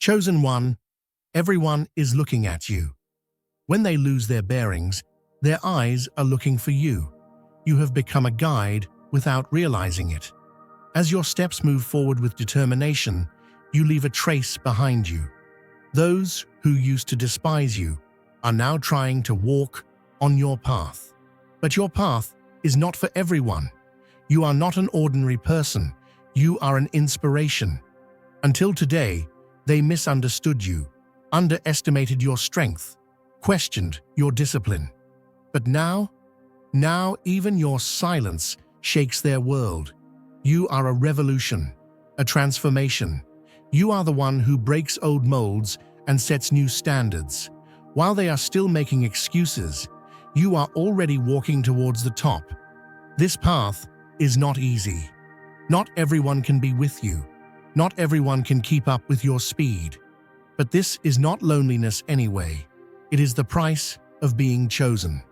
Chosen one, everyone is looking at you. When they lose their bearings, their eyes are looking for you. You have become a guide without realizing it. As your steps move forward with determination, you leave a trace behind you. Those who used to despise you are now trying to walk on your path. But your path is not for everyone. You are not an ordinary person. You are an inspiration. Until today, they misunderstood you, underestimated your strength, questioned your discipline. But now even your silence shakes their world. You are a revolution, a transformation. You are the one who breaks old molds and sets new standards. While they are still making excuses, you are already walking towards the top. This path is not easy. Not everyone can be with you. Not everyone can keep up with your speed. But this is not loneliness anyway. It is the price of being chosen.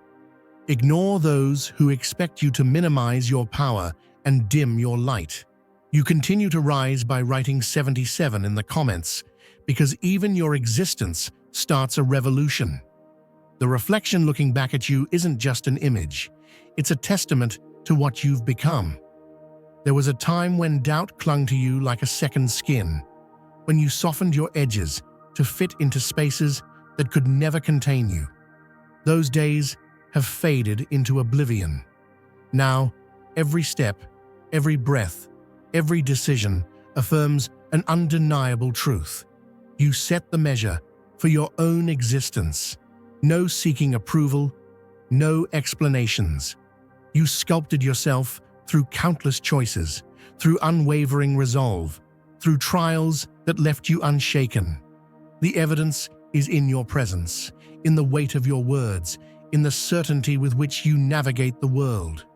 Ignore those who expect you to minimize your power and dim your light. You continue to rise by writing 77 in the comments, because even your existence starts a revolution. The reflection looking back at you isn't just an image. It's a testament to what you've become. There was a time when doubt clung to you like a second skin, when you softened your edges to fit into spaces that could never contain you. Those days have faded into oblivion. Now, every step, every breath, every decision affirms an undeniable truth. You set the measure for your own existence. No seeking approval, no explanations. You sculpted yourself through countless choices, through unwavering resolve, through trials that left you unshaken. The evidence is in your presence, in the weight of your words, in the certainty with which you navigate the world.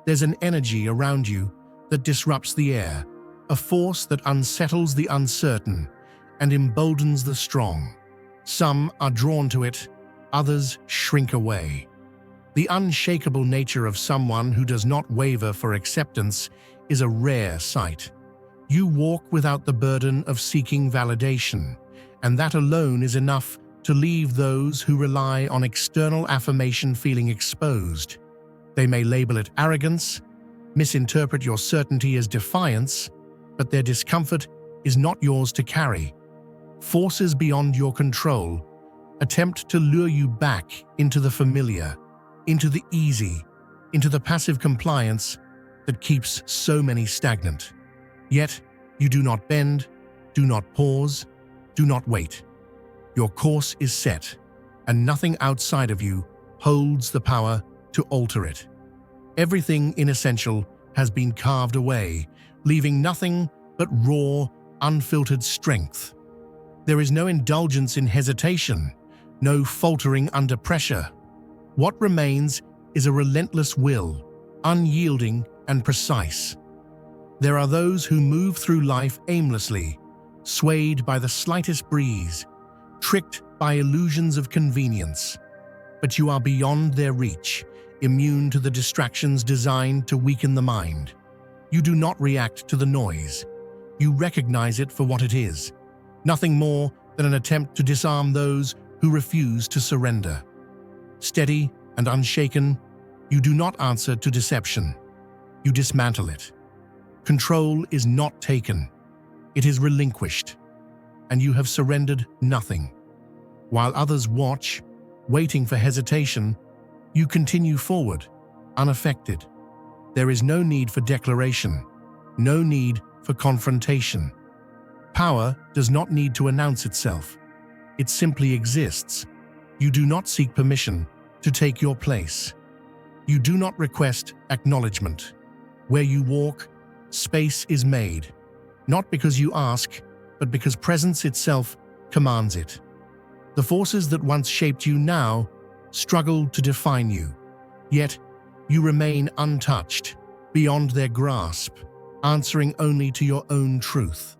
There's an energy around you that disrupts the air, a force that unsettles the uncertain and emboldens the strong. Some are drawn to it, others shrink away. The unshakable nature of someone who does not waver for acceptance is a rare sight. You walk without the burden of seeking validation, and that alone is enough to leave those who rely on external affirmation feeling exposed. They may label it arrogance, misinterpret your certainty as defiance, but their discomfort is not yours to carry. Forces beyond your control attempt to lure you back into the familiar, into the easy, into the passive compliance that keeps so many stagnant. Yet, you do not bend, do not pause, do not wait. Your course is set, and nothing outside of you holds the power to alter it. Everything inessential has been carved away, leaving nothing but raw, unfiltered strength. There is no indulgence in hesitation, no faltering under pressure. What remains is a relentless will, unyielding and precise. There are those who move through life aimlessly, swayed by the slightest breeze, tricked by illusions of convenience. But you are beyond their reach, immune to the distractions designed to weaken the mind. You do not react to the noise. You recognize it for what it is, nothing more than an attempt to disarm those who refuse to surrender. Steady and unshaken, you do not answer to deception. You dismantle it. Control is not taken. It is relinquished, and you have surrendered nothing. While others watch, waiting for hesitation, you continue forward, unaffected. There is no need for declaration, no need for confrontation. Power does not need to announce itself. It simply exists. You do not seek permission to take your place. You do not request acknowledgement. Where you walk, space is made, not because you ask, but because presence itself commands it. The forces that once shaped you now struggle to define you, yet you remain untouched, beyond their grasp, answering only to your own truth.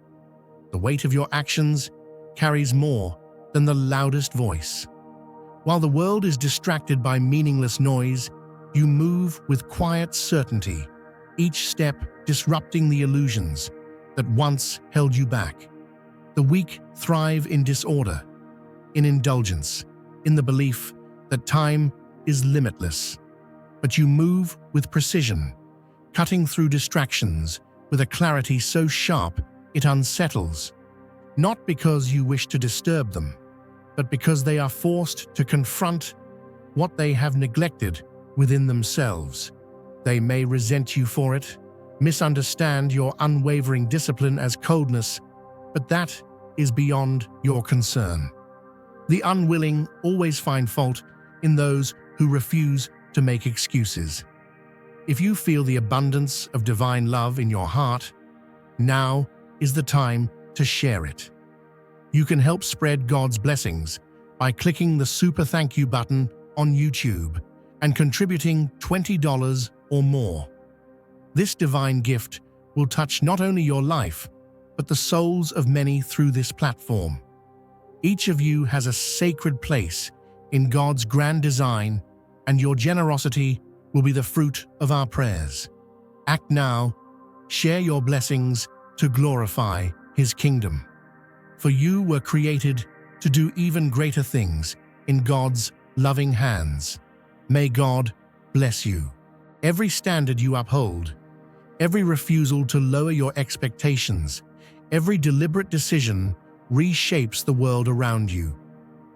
The weight of your actions carries more than the loudest voice. While the world is distracted by meaningless noise, you move with quiet certainty, each step disrupting the illusions that once held you back. The weak thrive in disorder, in indulgence, in the belief that time is limitless. But you move with precision, cutting through distractions with a clarity so sharp it unsettles, not because you wish to disturb them, but because they are forced to confront what they have neglected within themselves. They may resent you for it, misunderstand your unwavering discipline as coldness, but that is beyond your concern. The unwilling always find fault in those who refuse to make excuses. If you feel the abundance of divine love in your heart, now is the time to share it. You can help spread God's blessings by clicking the super thank you button on YouTube and contributing $20 or more. This divine gift will touch not only your life, but the souls of many through this platform. Each of you has a sacred place in God's grand design, and your generosity will be the fruit of our prayers. Act now, share your blessings to glorify His kingdom. For you were created to do even greater things in God's loving hands. May God bless you. Every standard you uphold, every refusal to lower your expectations, every deliberate decision reshapes the world around you.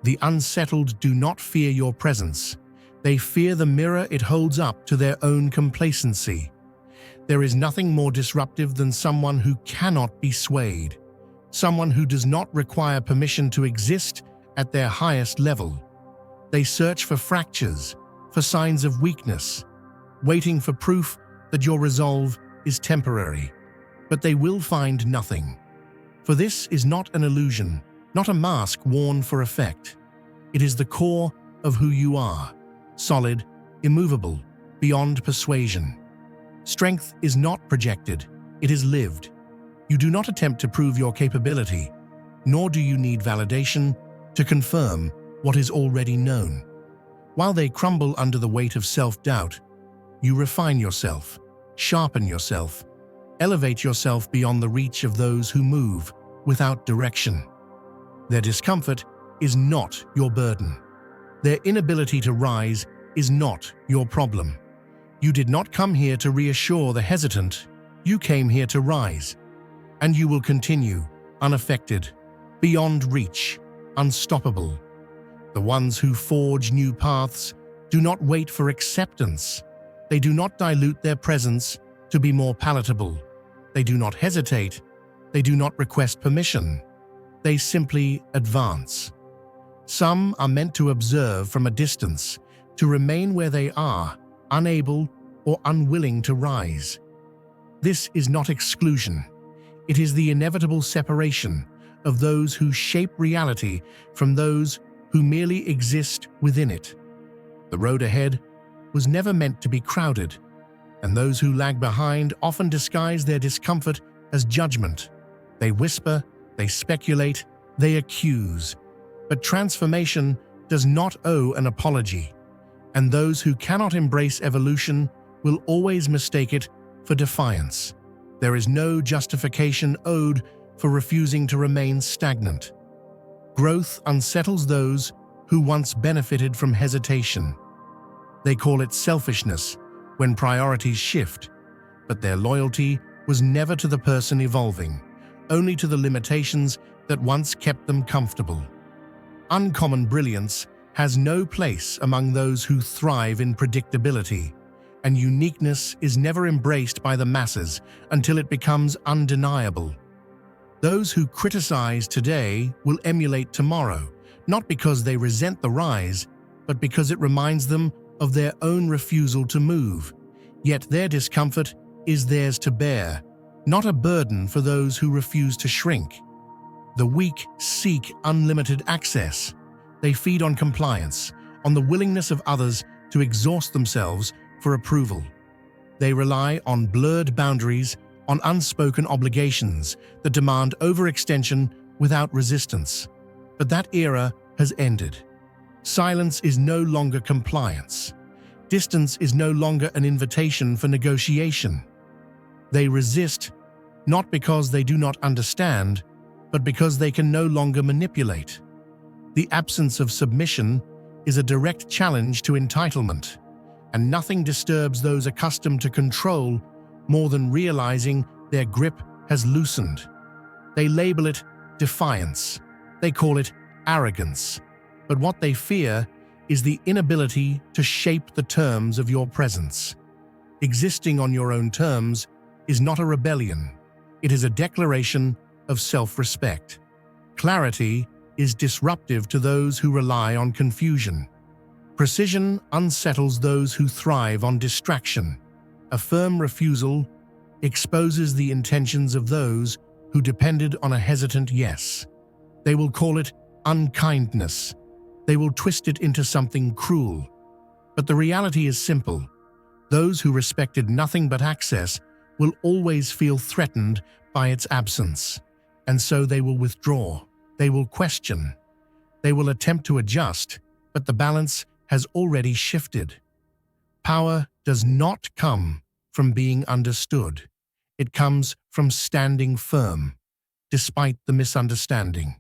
The unsettled do not fear your presence. They fear the mirror it holds up to their own complacency. There is nothing more disruptive than someone who cannot be swayed, someone who does not require permission to exist at their highest level. They search for fractures, for signs of weakness, waiting for proof that your resolve is temporary. But they will find nothing. For this is not an illusion, not a mask worn for effect. It is the core of who you are, solid, immovable, beyond persuasion. Strength is not projected, it is lived. You do not attempt to prove your capability, nor do you need validation to confirm what is already known. While they crumble under the weight of self-doubt, you refine yourself, sharpen yourself, elevate yourself beyond the reach of those who move without direction. Their discomfort is not your burden. Their inability to rise is not your problem. You did not come here to reassure the hesitant, you came here to rise. And you will continue, unaffected, beyond reach, unstoppable. The ones who forge new paths do not wait for acceptance. They do not dilute their presence to be more palatable. They do not hesitate. They do not request permission. They simply advance. Some are meant to observe from a distance, to remain where they are, unable or unwilling to rise. This is not exclusion. It is the inevitable separation of those who shape reality from those who merely exist within it. The road ahead was never meant to be crowded, and those who lag behind often disguise their discomfort as judgment. They whisper, they speculate, they accuse. But transformation does not owe an apology, and those who cannot embrace evolution will always mistake it for defiance. There is no justification owed for refusing to remain stagnant. Growth unsettles those who once benefited from hesitation. They call it selfishness when priorities shift, but their loyalty was never to the person evolving, only to the limitations that once kept them comfortable. Uncommon brilliance has no place among those who thrive in predictability, and uniqueness is never embraced by the masses until it becomes undeniable. Those who criticize today will emulate tomorrow, not because they resent the rise, but because it reminds them of their own refusal to move. Yet their discomfort is theirs to bear, not a burden for those who refuse to shrink. The weak seek unlimited access. They feed on compliance, on the willingness of others to exhaust themselves for approval. They rely on blurred boundaries, on unspoken obligations that demand overextension without resistance. But that era has ended. Silence is no longer compliance. Distance is no longer an invitation for negotiation. They resist, not because they do not understand, but because they can no longer manipulate. The absence of submission is a direct challenge to entitlement, and nothing disturbs those accustomed to control more than realizing their grip has loosened. They label it defiance. They call it arrogance. But what they fear is the inability to shape the terms of your presence. Existing on your own terms is not a rebellion. It is a declaration of self-respect. Clarity is disruptive to those who rely on confusion. Precision unsettles those who thrive on distraction. A firm refusal exposes the intentions of those who depended on a hesitant yes. They will call it unkindness. They will twist it into something cruel. But the reality is simple. Those who respected nothing but access will always feel threatened by its absence, and so they will withdraw. They will question. They will attempt to adjust, but the balance has already shifted. Power does not come from being understood. It comes from standing firm, despite the misunderstanding.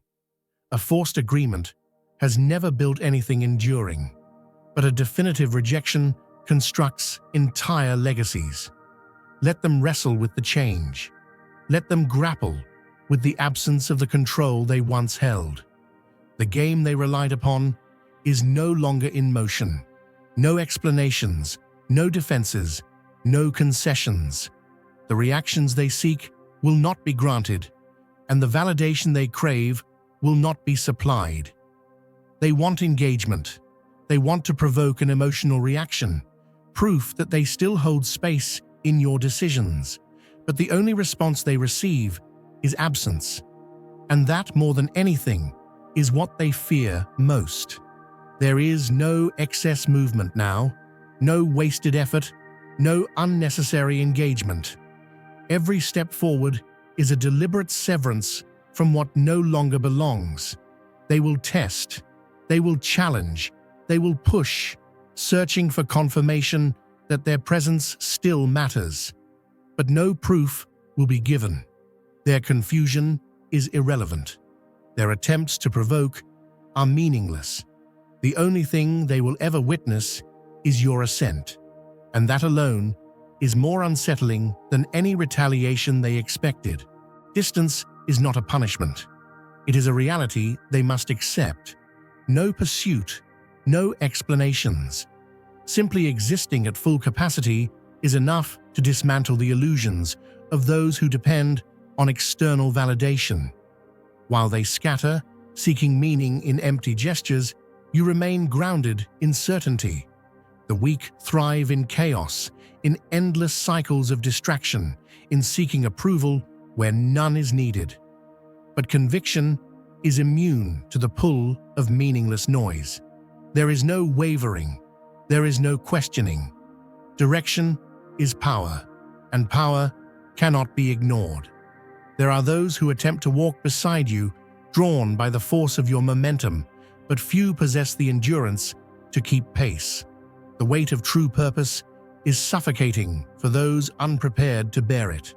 A forced agreement has never built anything enduring, but a definitive rejection constructs entire legacies. Let them wrestle with the change. Let them grapple with the absence of the control they once held. The game they relied upon is no longer in motion. No explanations, no defenses, no concessions. The reactions they seek will not be granted, and the validation they crave will not be supplied. They want engagement. They want to provoke an emotional reaction, proof that they still hold space in your decisions. But the only response they receive is absence. And that, more than anything, is what they fear most. There is no excess movement now, no wasted effort, no unnecessary engagement. Every step forward is a deliberate severance from what no longer belongs. They will test, they will challenge, they will push, searching for confirmation that their presence still matters. But no proof will be given. Their confusion is irrelevant. Their attempts to provoke are meaningless. The only thing they will ever witness is your ascent, and that alone is more unsettling than any retaliation they expected. Distance is not a punishment. It is a reality they must accept. No pursuit, no explanations. Simply existing at full capacity is enough to dismantle the illusions of those who depend on external validation. While they scatter, seeking meaning in empty gestures, you remain grounded in certainty. The weak thrive in chaos, in endless cycles of distraction, in seeking approval where none is needed. But conviction is immune to the pull of meaningless noise. There is no wavering. There is no questioning. Direction is power, and power cannot be ignored. There are those who attempt to walk beside you, drawn by the force of your momentum, but few possess the endurance to keep pace. The weight of true purpose is suffocating for those unprepared to bear it.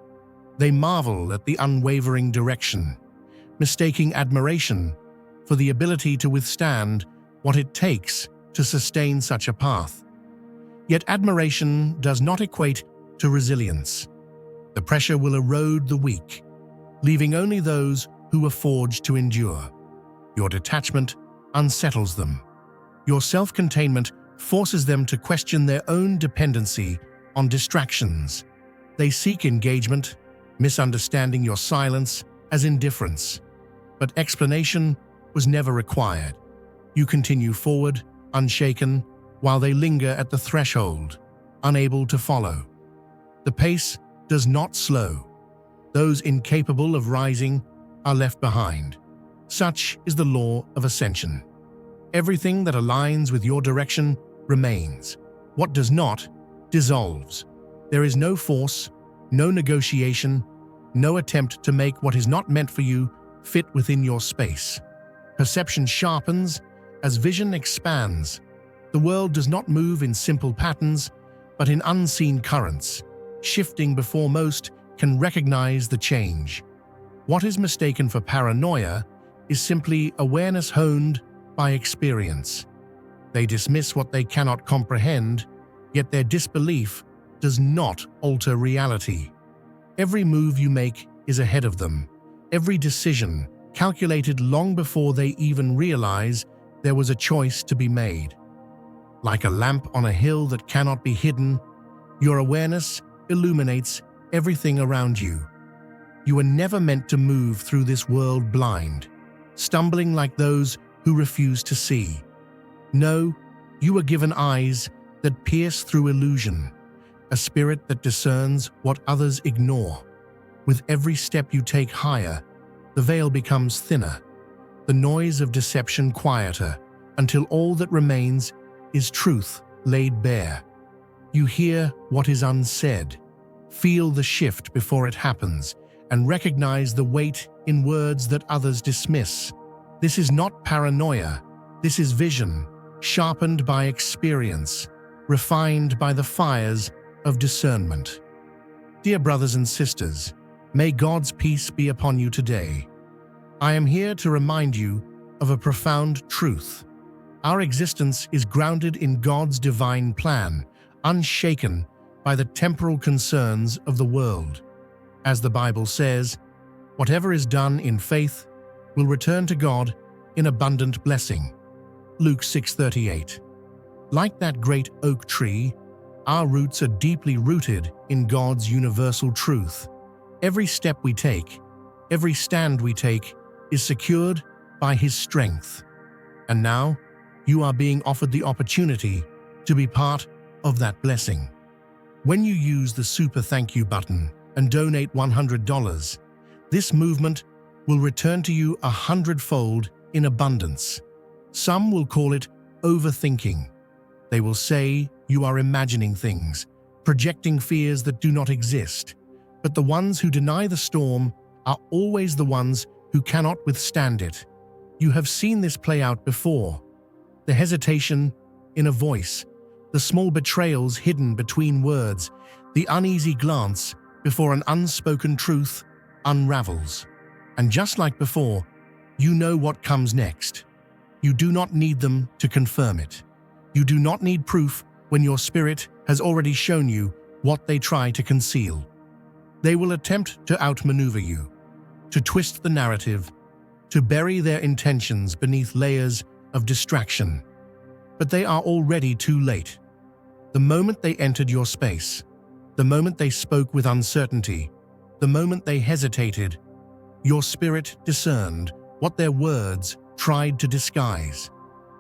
They marvel at the unwavering direction, mistaking admiration for the ability to withstand what it takes to sustain such a path. Yet admiration does not equate to resilience. The pressure will erode the weak, leaving only those who were forged to endure. Your detachment unsettles them. Your self-containment forces them to question their own dependency on distractions. They seek engagement, misunderstanding your silence as indifference. But explanation was never required. You continue forward, unshaken, while they linger at the threshold, unable to follow. The pace does not slow. Those incapable of rising are left behind. Such is the law of ascension. Everything that aligns with your direction remains. What does not, dissolves. There is no force, no negotiation, no attempt to make what is not meant for you fit within your space. Perception sharpens as vision expands. The world does not move in simple patterns, but in unseen currents, shifting before most can recognize the change. What is mistaken for paranoia is simply awareness honed by experience. They dismiss what they cannot comprehend, yet their disbelief does not alter reality. Every move you make is ahead of them. Every decision calculated long before they even realize there was a choice to be made. Like a lamp on a hill that cannot be hidden, your awareness illuminates everything around you. You were never meant to move through this world blind, stumbling like those who refuse to see. No, you were given eyes that pierce through illusion, a spirit that discerns what others ignore. With every step you take higher, the veil becomes thinner, the noise of deception quieter, until all that remains is truth laid bare. You hear what is unsaid, feel the shift before it happens, and recognize the weight in words that others dismiss. This is not paranoia, this is vision, sharpened by experience, refined by the fires of discernment. Dear brothers and sisters, may God's peace be upon you today. I am here to remind you of a profound truth. Our existence is grounded in God's divine plan, unshaken by the temporal concerns of the world. As the Bible says, whatever is done in faith will return to God in abundant blessing. Luke 6:38. Like that great oak tree, our roots are deeply rooted in God's universal truth. Every step we take, every stand we take, is secured by His strength. And now, you are being offered the opportunity to be part of that blessing. When you use the super thank you button and donate $100, this movement will return to you 100-fold in abundance. Some will call it overthinking. They will say you are imagining things, projecting fears that do not exist. But the ones who deny the storm are always the ones who cannot withstand it. You have seen this play out before. The hesitation in a voice, the small betrayals hidden between words, the uneasy glance before an unspoken truth unravels. And just like before, you know what comes next. You do not need them to confirm it. You do not need proof when your spirit has already shown you what they try to conceal. They will attempt to outmaneuver you, to twist the narrative, to bury their intentions beneath layers of distraction. But they are already too late. The moment they entered your space, the moment they spoke with uncertainty, the moment they hesitated, your spirit discerned what their words tried to disguise.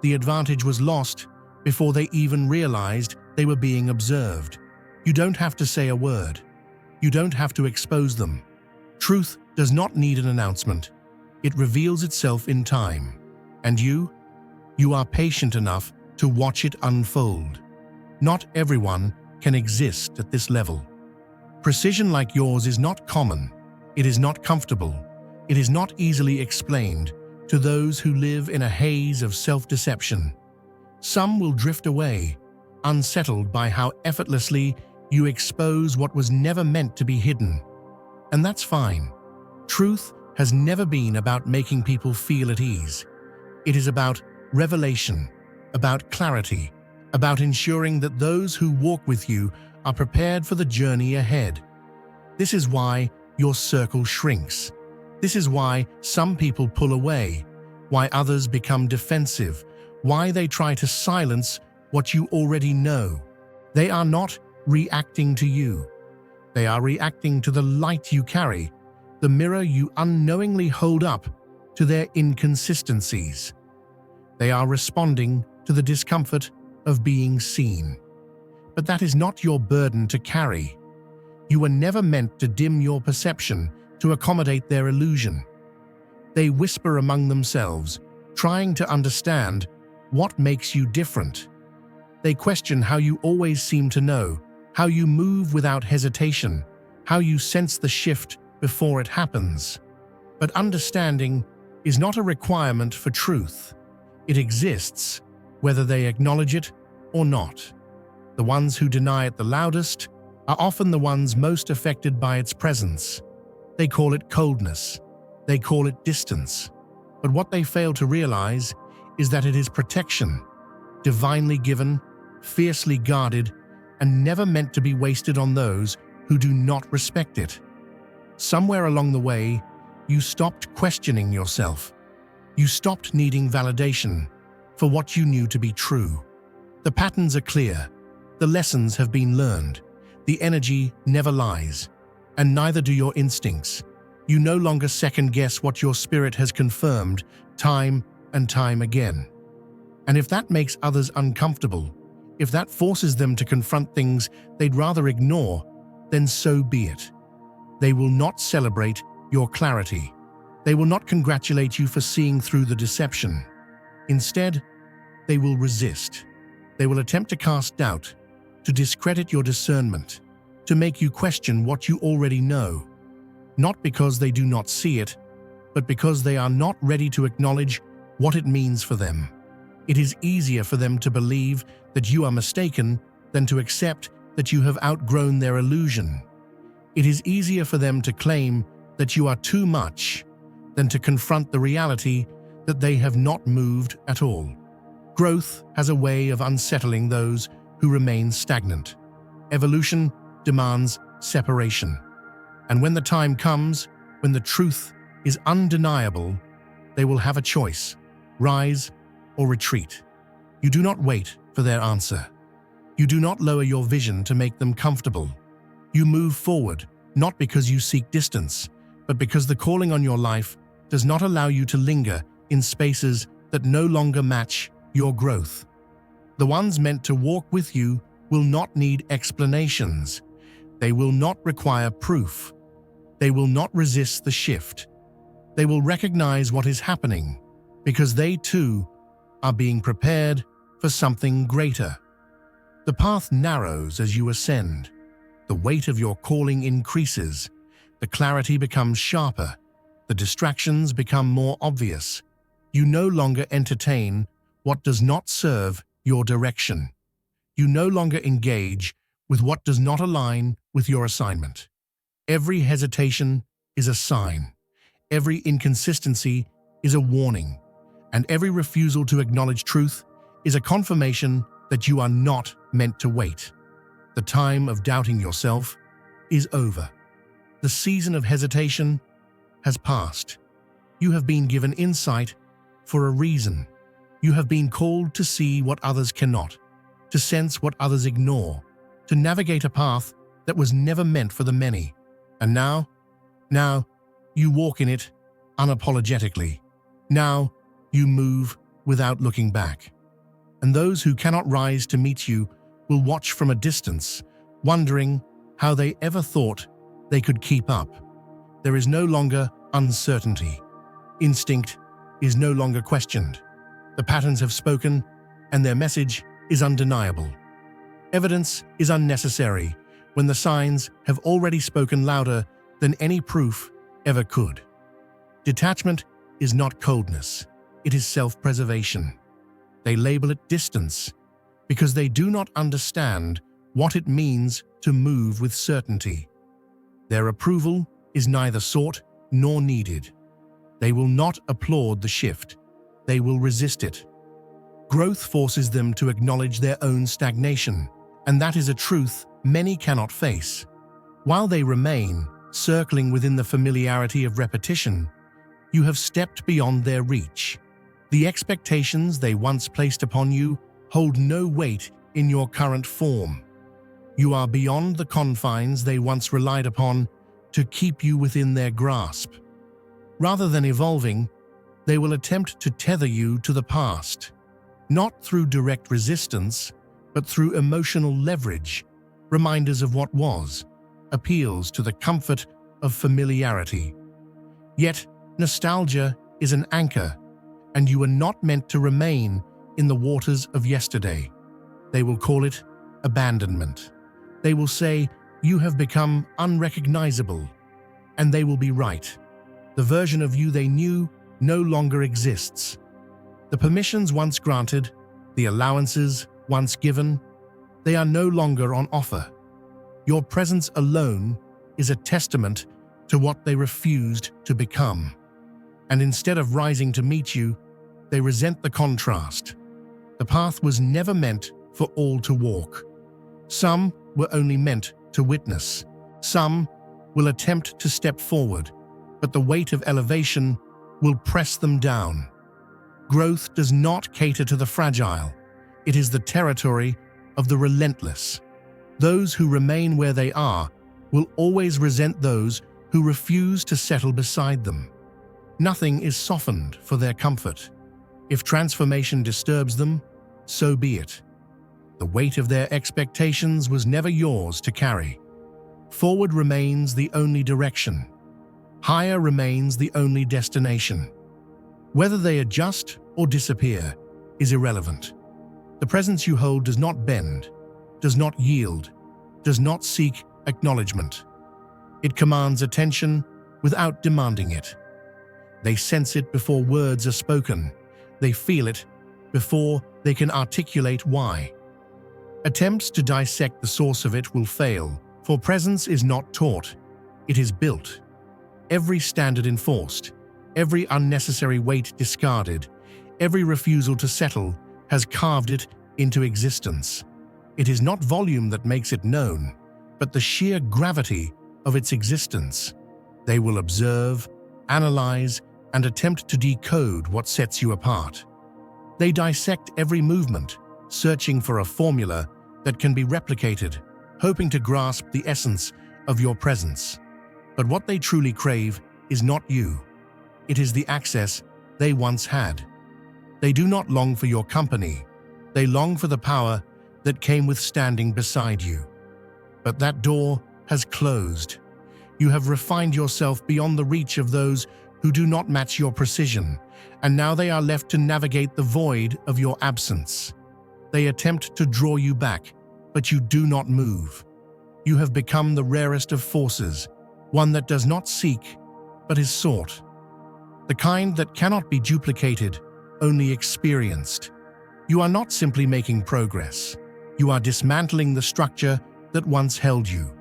The advantage was lost before they even realized they were being observed. You don't have to say a word. You don't have to expose them. Truth does not need an announcement. It reveals itself in time. And you are patient enough to watch it unfold. Not everyone can exist at this level. Precision like yours is not common. It is not comfortable. It is not easily explained to those who live in a haze of self-deception. Some will drift away, unsettled by how effortlessly you expose what was never meant to be hidden. And that's fine. Truth has never been about making people feel at ease. It is about revelation, about clarity, about ensuring that those who walk with you are prepared for the journey ahead. This is why your circle shrinks. This is why some people pull away, why others become defensive, why they try to silence what you already know. They are not reacting to you. They are reacting to the light you carry, the mirror you unknowingly hold up to their inconsistencies. They are responding to the discomfort of being seen. But that is not your burden to carry. You were never meant to dim your perception to accommodate their illusion. They whisper among themselves, trying to understand what makes you different. They question how you always seem to know, how you move without hesitation, how you sense the shift before it happens. But understanding is not a requirement for truth. It exists, whether they acknowledge it or not. The ones who deny it the loudest are often the ones most affected by its presence. They call it coldness. They call it distance. But what they fail to realize is that it is protection, divinely given, fiercely guarded, and never meant to be wasted on those who do not respect it. Somewhere along the way, you stopped questioning yourself. You stopped needing validation for what you knew to be true. The patterns are clear. The lessons have been learned. The energy never lies, and neither do your instincts. You no longer second-guess what your spirit has confirmed time and time again. And if that makes others uncomfortable, if that forces them to confront things they'd rather ignore, then so be it. They will not celebrate your clarity. They will not congratulate you for seeing through the deception. Instead, they will resist. They will attempt to cast doubt, to discredit your discernment, to make you question what you already know. Not because they do not see it, but because they are not ready to acknowledge what it means for them. It is easier for them to believe that you are mistaken than to accept that you have outgrown their illusion. It is easier for them to claim that you are too much than to confront the reality that they have not moved at all. Growth has a way of unsettling those who remain stagnant. Evolution demands separation. And when the time comes, when the truth is undeniable, they will have a choice: rise or retreat. You do not wait for their answer. You do not lower your vision to make them comfortable. You move forward, not because you seek distance, but because the calling on your life does not allow you to linger in spaces that no longer match your growth. The ones meant to walk with you will not need explanations. They will not require proof. They will not resist the shift. They will recognize what is happening because they too are being prepared for something greater. The path narrows as you ascend. The weight of your calling increases. The clarity becomes sharper. The distractions become more obvious. You no longer entertain what does not serve your direction. You no longer engage with what does not align with your assignment. Every hesitation is a sign. Every inconsistency is a warning. And every refusal to acknowledge truth is a confirmation that you are not meant to wait. The time of doubting yourself is over. The season of hesitation has passed. You have been given insight for a reason. You have been called to see what others cannot, to sense what others ignore, to navigate a path that was never meant for the many. And now, you walk in it unapologetically. Now, you move without looking back. And those who cannot rise to meet you will watch from a distance, wondering how they ever thought they could keep up. There is no longer uncertainty. Instinct is no longer questioned. The patterns have spoken, and their message is undeniable. Evidence is unnecessary when the signs have already spoken louder than any proof ever could. Detachment is not coldness. It is self-preservation. They label it distance because they do not understand what it means to move with certainty. Their approval is neither sought nor needed. They will not applaud the shift. They will resist it. Growth forces them to acknowledge their own stagnation, and that is a truth many cannot face. While they remain circling within the familiarity of repetition, you have stepped beyond their reach. The expectations they once placed upon you hold no weight in your current form. You are beyond the confines they once relied upon to keep you within their grasp. Rather than evolving, they will attempt to tether you to the past, not through direct resistance, but through emotional leverage, reminders of what was, appeals to the comfort of familiarity. Yet, nostalgia is an anchor, and you are not meant to remain in the waters of yesterday. They will call it abandonment. They will say you have become unrecognizable, and they will be right. The version of you they knew no longer exists. The permissions once granted, the allowances once given, they are no longer on offer. Your presence alone is a testament to what they refused to become. and instead of rising to meet you, they resent the contrast. The path was never meant for all to walk. Some were only meant to witness. Some will attempt to step forward, but the weight of elevation will press them down. Growth does not cater to the fragile. It is the territory of the relentless. Those who remain where they are will always resent those who refuse to settle beside them. Nothing is softened for their comfort. If transformation disturbs them, so be it. The weight of their expectations was never yours to carry. Forward remains the only direction. Higher remains the only destination. Whether they adjust or disappear is irrelevant. The presence you hold does not bend, does not yield, does not seek acknowledgement. It commands attention without demanding it. They sense it before words are spoken. They feel it before they can articulate why. Attempts to dissect the source of it will fail, for presence is not taught, it is built. Every standard enforced, every unnecessary weight discarded, every refusal to settle has carved it into existence. It is not volume that makes it known, but the sheer gravity of its existence. They will observe, analyze, and attempt to decode what sets you apart. They dissect every movement, searching for a formula that can be replicated, hoping to grasp the essence of your presence. But what they truly crave is not you. It is the access they once had. They do not long for your company. They long for the power that came with standing beside you. But that door has closed. You have refined yourself beyond the reach of those who do not match your precision, and now they are left to navigate the void of your absence. They attempt to draw you back, but you do not move. You have become the rarest of forces, one that does not seek, but is sought. The kind that cannot be duplicated, only experienced. You are not simply making progress. You are dismantling the structure that once held you.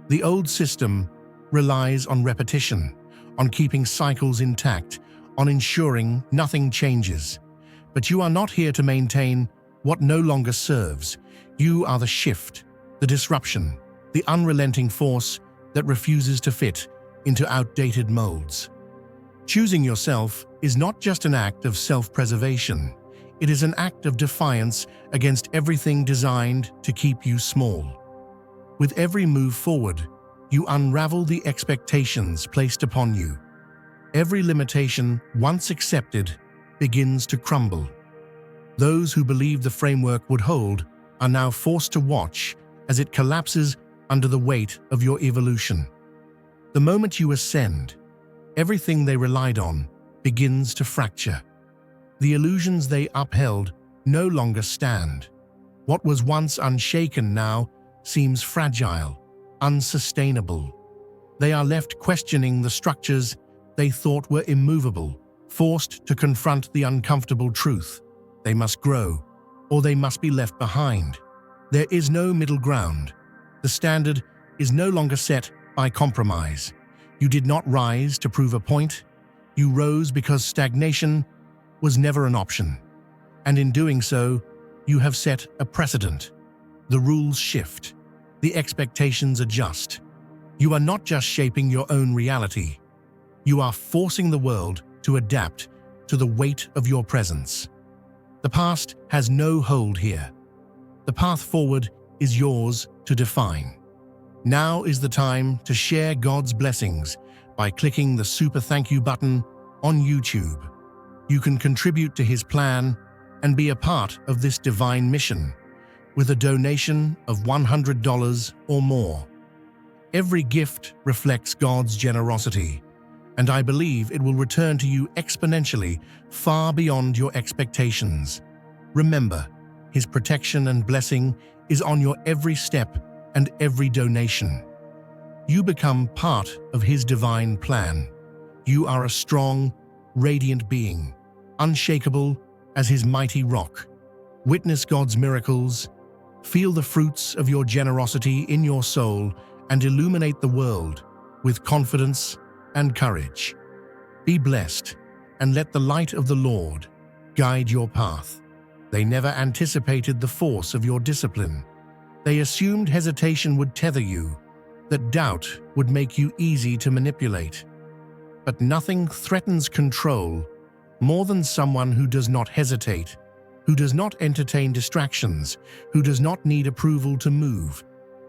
The old system relies on repetition, on keeping cycles intact, on ensuring nothing changes. But you are not here to maintain what no longer serves. You are the shift, the disruption, the unrelenting force that refuses to fit into outdated molds. Choosing yourself is not just an act of self-preservation. It is an act of defiance against everything designed to keep you small. With every move forward, you unravel the expectations placed upon you. Every limitation, once accepted, begins to crumble. Those who believed the framework would hold are now forced to watch as it collapses under the weight of your evolution. The moment you ascend, everything they relied on begins to fracture. The illusions they upheld no longer stand. What was once unshaken now seems fragile, unsustainable. They are left questioning the structures they thought were immovable, forced to confront the uncomfortable truth. They must grow, or they must be left behind. There is no middle ground. The standard is no longer set by compromise. You did not rise to prove a point. You rose because stagnation was never an option. And in doing so, you have set a precedent. The rules shift. The expectations adjust. You are not just shaping your own reality. You are forcing the world to adapt to the weight of your presence. The past has no hold here. The path forward is yours to define. Now is the time to share God's blessings by clicking the super thank you button on YouTube. You can contribute to His plan and be a part of this divine mission with a donation of $100 or more. Every gift reflects God's generosity, and I believe it will return to you exponentially, far beyond your expectations. Remember, His protection and blessing is on your every step and every donation. You become part of His divine plan. You are a strong, radiant being, unshakable as His mighty rock. Witness God's miracles, feel the fruits of your generosity in your soul, and illuminate the world with confidence and courage. Be blessed, and let the light of the Lord guide your path. They never anticipated the force of your discipline. They assumed hesitation would tether you, that doubt would make you easy to manipulate. But nothing threatens control more than someone who does not hesitate, who does not entertain distractions, who does not need approval to move.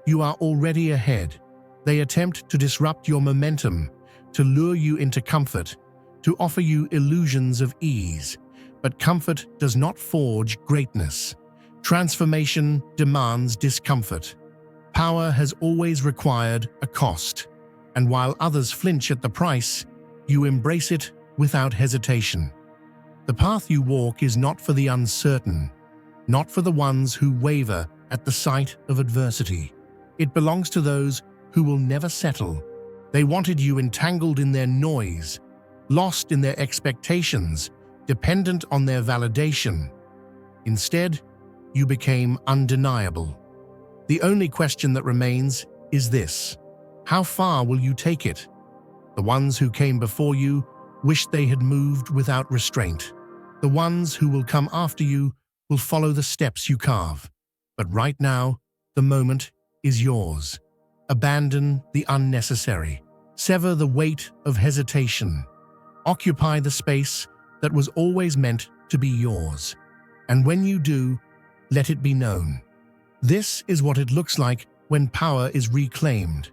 You are already ahead. They attempt to disrupt your momentum, to lure you into comfort, to offer you illusions of ease. But comfort does not forge greatness. Transformation demands discomfort. Power has always required a cost, and while others flinch at the price, you embrace it without hesitation. The path you walk is not for the uncertain, not for the ones who waver at the sight of adversity. It belongs to those who will never settle. They wanted you entangled in their noise, lost in their expectations, dependent on their validation. Instead, you became undeniable. The only question that remains is this: how far will you take it? The ones who came before you wished they had moved without restraint. The ones who will come after you will follow the steps you carve. But right now, the moment is yours. Abandon the unnecessary. Sever the weight of hesitation. Occupy the space that was always meant to be yours. And when you do, let it be known. This is what it looks like when power is reclaimed.